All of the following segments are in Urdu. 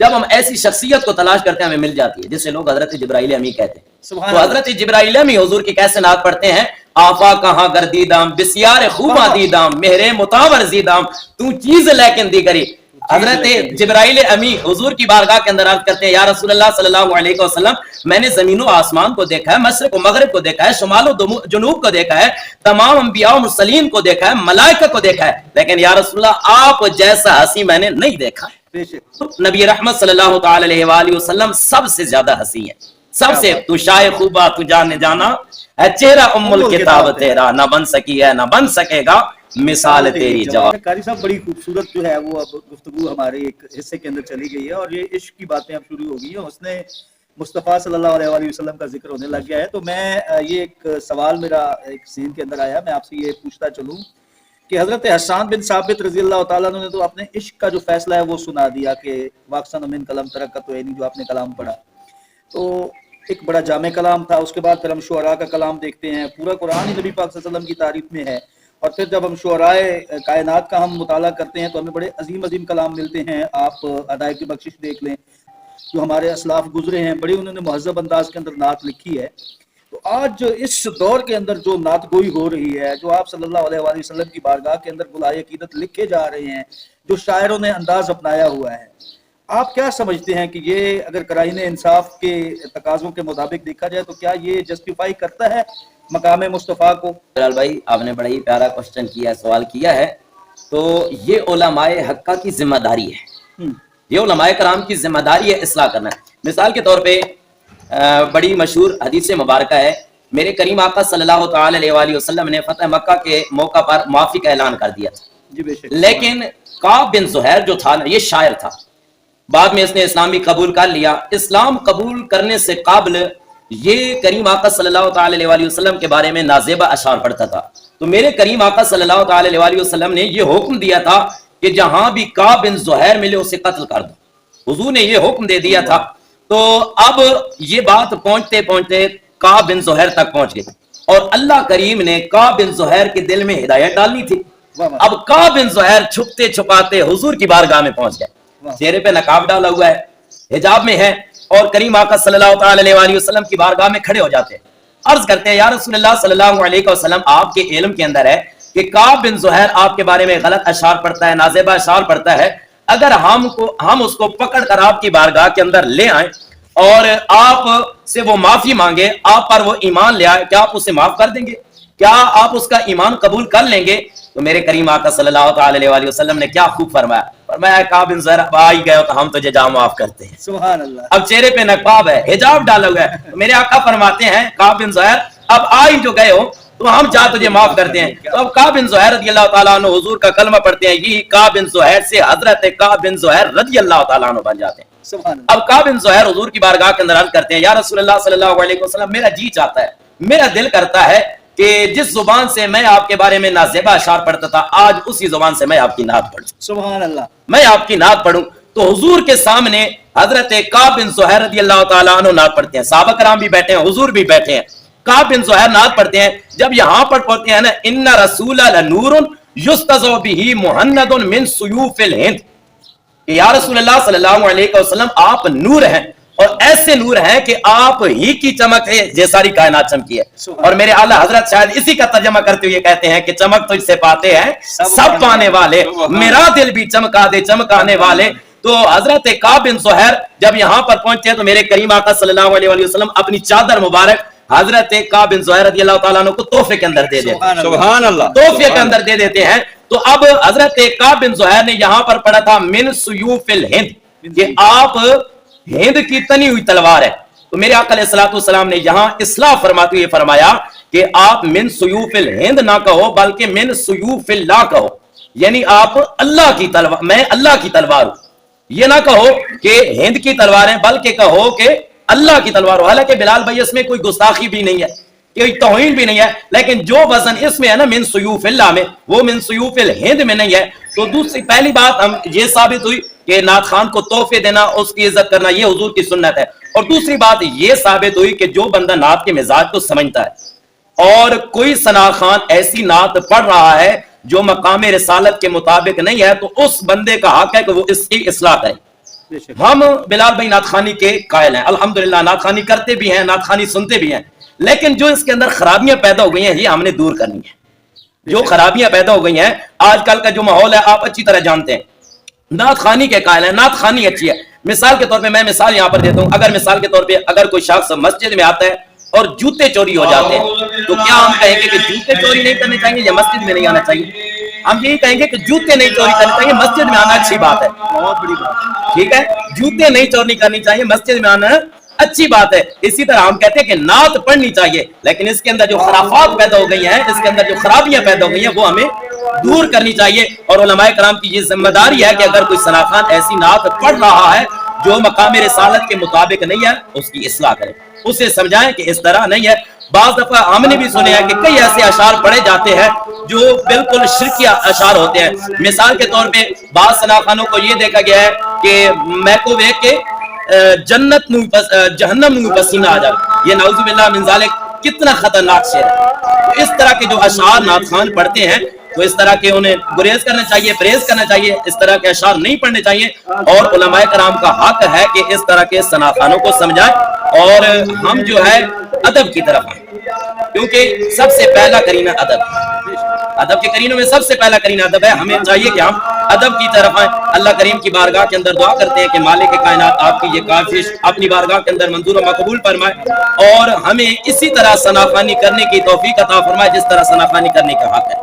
جب ہم ایسی شخصیت کو تلاش کرتے ہیں ہمیں مل جاتی ہے، جسے لوگ حضرت جبرائیل امی کہتے ہیں. سبحان تو حضرت جبرائیل امی حضور کی کیسے نعت پڑھتے ہیں؟ آفا کہاں گردیدام بسیار خوباں دیدام مہرے متاور زیدام تو چیز لیکن دیگری. حضرت جبرائیل امی حضور کی بارگاہ کے اندر عرض کرتے ہیں یا رسول اللہ صلی اللہ علیہ وسلم میں نے زمین و آسمان کو دیکھا ہے، مشرق و مغرب کو دیکھا ہے، شمال و جنوب کو دیکھا ہے، تمام انبیاء و مرسلین کو دیکھا ہے، ملائکہ کو دیکھا ہے، لیکن یا رسول اللہ آپ جیسا ہنسی میں نے نہیں دیکھا. نبی رحمت صلی اللہ تعالی علیہ وآلہ وسلم سب سے زیادہ ہنسی ہے، سب سے. تو شاہ خوبا تو جانے جانا ہے چہرہ ام الکتاب تیرا، نہ بن سکی ہے نہ بن سکے گا مثال تیری جواب. قاری صاحب بڑی خوبصورت جو ہے وہ اب گفتگو ہمارے ایک حصے کے اندر چلی گئی ہے اور یہ عشق کی باتیں اب شروع ہو گئی ہیں، حسن مصطفیٰ صلی اللہ علیہ وآلہ وسلم کا ذکر ہونے لگ گیا ہے. تو میں یہ ایک سوال میرا ایک سین کے اندر آیا، میں آپ سے یہ پوچھتا چلوں کہ حضرت حسان بن ثابت رضی اللہ تعالیٰ عنہ نے تو اپنے عشق کا جو فیصلہ ہے وہ سنا دیا کہ واقسن من کلم ترکت و عینی، جو آپ نے کلام پڑھا تو ایک بڑا جامع کلام تھا. اس کے بعد پھر ہم شعراء کا کلام دیکھتے ہیں، پورا قرآن ہی نبی پاک صلی اللہ علیہ وسلم کی تعریف میں ہے. اور پھر جب ہم شعراء کائنات کا ہم مطالعہ کرتے ہیں تو ہمیں بڑے عظیم عظیم کلام ملتے ہیں. آپ ادائے کی بخشش دیکھ لیں، جو ہمارے اسلاف گزرے ہیں بڑے انہوں نے مہذب انداز کے اندر نعت لکھی ہے. تو آج اس دور کے اندر جو نعت گوئی ہو رہی ہے، جو آپ صلی اللہ علیہ وآلہ وسلم کی بارگاہ کے اندر گلائے عقیدت لکھے جا رہے ہیں، جو شاعروں نے انداز اپنایا ہوا ہے، آپ کیا سمجھتے ہیں کہ یہ اگر قرائن انصاف کے تقاضوں کے مطابق دیکھا جائے تو کیا یہ جسٹیفائی کرتا ہے مقام مصطفیٰ کو؟ جلال بھائی آپ نے بڑا ہی پیارا کوشچن کیا ہے، سوال کیا ہے. تو یہ علماء حقہ کی ذمہ داری ہے، یہ علماء کرام کی ذمہ داری ہے اصلاح کرنا. مثال کے طور پہ بڑی مشہور حدیث مبارکہ ہے، میرے کریم آقا صلی اللہ تعالی علیہ وآلہ وسلم نے فتح مکہ کے موقع پر معافی کا اعلان کر دیا تھا. جی بے شک. لیکن کعب بن زہیر جو تھا یہ شاعر تھا، بعد میں اس نے اسلام بھی قبول کر لیا. اسلام قبول کرنے سے قبل یہ کریم آقا صلی اللہ تعالی علیہ وآلہ وسلم کے بارے میں نازیبہ اشعار پڑھتا تھا. تو میرے کریم آقا صلی اللہ تعالی علیہ وآلہ وسلم نے یہ حکم دیا تھا کہ جہاں بھی کعب بن زہیر ملے اسے قتل کر دو. حضور نے یہ حکم دے دیا تھا. تو اب یہ بات پہنچتے پہنچتے کعب بن زہیر تک پہنچ گئی اور اللہ کریم نے کعب بن زہیر کے دل میں ہدایت ڈالنی تھی. اب کعب بن زہیر چھپتے چھپاتے حضور کی بارگاہ میں پہنچ گئے، چہرے پہ نقاب ڈالا ہوا ہے، حجاب میں ہے، اور کریم آقا صلی اللہ تعالی علیہ وآلہ وسلم کی بارگاہ میں کھڑے ہو جاتے ہیں. عرض کرتے ہیں یا رسول اللہ صلی اللہ علیہ وسلم آپ کے علم کے اندر ہے کہ کعب بن زہیر آپ کے بارے میں غلط اشعار پڑھتا ہے، نازیبہ اشعار پڑھتا ہے. اگر ہم اس کو پکڑ کر آپ کی بارگاہ کے اندر لے آئیں اور آپ سے وہ معافی مانگے، آپ پر وہ ایمان لے آئے، کیا آپ اسے معاف کر دیں گے؟ کیا آپ اس کا ایمان قبول کر لیں گے؟ تو میرے کریم آقا صلی اللہ تعالی علیہ وآلہ وسلم نے کیا خوب فرمایا، فرمایا کعب بن زہیر اب آ ہی گئے ہو تو ہم تجھے جا معاف کرتے ہیں. سبحان اللہ. اب چہرے پہ نقاب ہے، حجاب ڈالا ہوا ہے. تو میرے آقا فرماتے ہیں کعب بن زہیر اب آ ہی جو گئے ہو تو ہم جا تجھے معاف کرتے ہیں. تو اب کعب بن زہیر رضی اللہ تعالیٰ عنہ حضور کا کلمہ پڑھتے ہیں، یہ کعب بن زہیر سے حضرت کعب بن زہیر رضی اللہ تعالیٰ عنہ بن جاتے ہیں. اب کعب بن زہیر حضور کی بارگاہ کے اندر عرض کرتے ہیں یا رسول اللہ صلی اللہ علیہ وسلم میرا جی چاہتا ہے، میرا دل کرتا ہے کہ جس زبان سے میں آپ کے بارے میں نازیبہ اشعار پڑھتا تھا آج اسی زبان سے میں آپ کی نعت پڑھوں. سبحان اللہ. میں آپ کی نعت پڑھوں. تو حضور کے سامنے حضرت کعب بن زہیر رضی اللہ تعالیٰ عنہ نعت پڑھتے ہیں، صحابہ کرام بھی بیٹھے ہیں، حضور بھی بیٹھے ہیں. کعب بن زہیر نعت پڑھتے ہیں. جب یہاں پر پڑھتے ہیں نا ان رسول لنور یستضع به مہند من سیوف الہند، کہ یا رسول اللہ صلی اللہ علیہ وسلم آپ نور ہیں اور ایسے نور ہیں کہ آپ ہی کی چمک ہے یہ ساری کائنات چمکی ہے. اور میرے اعلیٰ حضرت شاید اسی کا ترجمہ کرتے ہوئے کہتے ہیں کہ چمک تجھ سے پاتے ہیں سب پانے والے، میرا دل بھی چمکا دے چمکانے والے. تو حضرت کعب بن زہیر جب یہاں پر پہنچتے ہیں تو میرے کریم آقا صلی اللہ علیہ وسلم اپنی چادر مبارک حضرت کعب بن زہیر رضی اللہ تعالیٰ عنہ کو تحفے کے اندر دے دیتے ہیں. سبحان اللہ. تحفے کے اندر دے دیتے ہیں. تو اب حضرت کعب بن زہیر نے یہاں پر پڑھا تھا من سیوف الہند، کہ آپ ہند کی تنی ہوئی تلوار ہے. تو میرے آقا علیہ الصلوۃ والسلام نے یہاں اصلاح فرماتے ہوئے فرمایا کہ آپ من سیوف الہند نہ کہو بلکہ من سیوف اللہ کہو، یعنی آپ اللہ کی تلوار، میں اللہ کی تلوار ہوں. یہ نہ کہو کہ ہند کی تلوار ہے بلکہ کہو کہ اللہ کی تلوار ہو. حالانکہ بلال بھائی اس میں کوئی گستاخی بھی نہیں ہے، کوئی توہین بھی نہیں ہے، لیکن جو وزن اس میں ہے نا من سیوف اللہ میں، وہ من سیوف الہند میں نہیں ہے. تو دوسری پہلی بات ہم یہ ثابت ہوئی کہ نعت خان کو تحفے دینا، اس کی عزت کرنا یہ حضور کی سنت ہے. اور دوسری بات یہ ثابت ہوئی کہ جو بندہ نعت کے مزاج کو سمجھتا ہے اور کوئی ثنا خان ایسی نعت پڑھ رہا ہے جو مقام رسالت کے مطابق نہیں ہے تو اس بندے کا حق ہے کہ وہ اس کی اصلاح کرے. ہم بلال بھائی نعت خوانی کے قائل ہیں، الحمدللہ نعت خوانی کرتے بھی ہیں، نعت خوانی سنتے بھی ہیں، لیکن جو اس کے اندر خرابیاں پیدا ہو گئی ہیں یہ ہم نے دور کرنی ہے۔ جو خرابیاں پیدا ہو گئی ہیں، آج کل کا جو ماحول ہے آپ اچھی طرح جانتے ہیں، نعت خوانی کے قائل ہیں، نعت خوانی اچھی ہے۔ مثال کے طور پہ میں مثال یہاں پر دیتا ہوں، اگر مثال کے طور پہ اگر کوئی شخص مسجد میں آتا ہے اور جوتے چوری ہو جاتے ہیں تو کیا ہم کہیں گے کہ جوتے چوری نہیں کرنے چاہیے یا مسجد میں نہیں آنا چاہیے؟ ہم یہی کہیں گے کہ جوتے نہیں چوری کرنے چاہیے، مسجد میں آنا اچھی بات ہے، بہت بڑی بات، ٹھیک ہے، جوتے نہیں چوری کرنی چاہیے، مسجد میں آنا اچھی بات ہے۔ اسی طرح ہم کہتے ہیں کہ نعت پڑھنی چاہیے، لیکن اس کے اندر جو خرافات پیدا ہو گئی ہیں، اس کے اندر جو خرابیاں پیدا ہو گئی ہیں وہ ہمیں دور کرنی چاہیے۔ اور علماء کرام کی یہ ذمہ داری ہے کہ اگر کوئی ثنا خان ایسی نعت پڑھ رہا ہے جو مقام رسالت کے مطابق نہیں ہے اس کی اصلاح کریں، اسے سمجھائیں کہ اس طرح نہیں ہے۔ بعض دفعہ ہم نے بھی سنے ہیں کہ کئی ایسے اشعار پڑھے جاتے ہیں جو بالکل شرکی اشعار ہوتے ہیں۔ مثال کے طور پہ بعض ثنا خانوں کو یہ دیکھا گیا ہے کہ میں کو دیکھ کے جنت نو جہنم نو پسینہ آ جائے، یہ نعوذ باللہ من ذالک کتنا خطرناک شعر ہے۔ تو اس طرح کے جو اشعار نعت خوان پڑھتے ہیں تو اس طرح کے انہیں گریز کرنا چاہیے، پریز کرنا چاہیے، اس طرح کے اشعار نہیں پڑھنے چاہیے۔ اور علماء کرام کا حق ہے کہ اس طرح کے ثنا خانوں کو سمجھائیں اور ہم جو ہے ادب کی طرف ہیں، کیونکہ سب سے پہلا کرینہ ادب ہے، ادب کے کرینوں میں سب سے پہلا کرینہ ادب ہے۔ ہمیں چاہیے کہ ہم ادب کی طرف آئیں۔ اللہ کریم کی بارگاہ کے اندر دعا کرتے ہیں کہ مالک کائنات آپ کی یہ کاوش اپنی بارگاہ کے اندر منظور و مقبول فرمائے اور ہمیں اسی طرح ثنا خوانی کرنے کی توفیق عطا فرمائے جس طرح ثنا خوانی کرنے کا حق ہے۔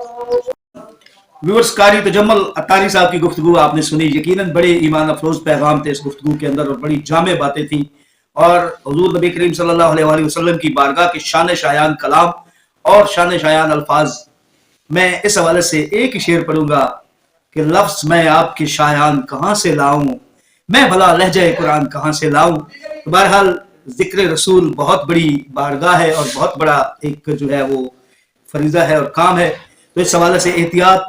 ویورز، قاری تجمل عطاری صاحب کی گفتگو آپ نے سنی، یقیناً بڑے ایمان افروز پیغام تھے اس گفتگو کے اندر اور بڑی جامع باتیں تھیں، اور حضور نبی کریم صلی اللہ علیہ وآلہ وسلم کی بارگاہ کے شان شایان کلام اور شان شایان الفاظ۔ میں اس حوالے سے ایک ہی شعر پڑھوں گا کہ لفظ میں آپ کے شایان کہاں سے لاؤں، میں بھلا لہجہ قرآن کہاں سے لاؤں۔ بہرحال ذکر رسول بہت بڑی بارگاہ ہے اور بہت بڑا ایک جو ہے وہ فریضہ ہے اور کام ہے، تو اس حوالے سے احتیاط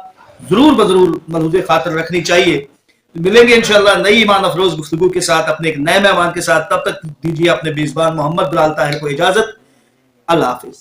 ضرور بضرور ملحوظ خاطر رکھنی چاہیے۔ ملیں گے انشاءاللہ نئی ایمان افروز گفتگو کے ساتھ اپنے ایک نئے مہمان کے ساتھ، تب تک دیجیے اپنے میزبان محمد بلال طاہر کو اجازت۔ اللہ حافظ۔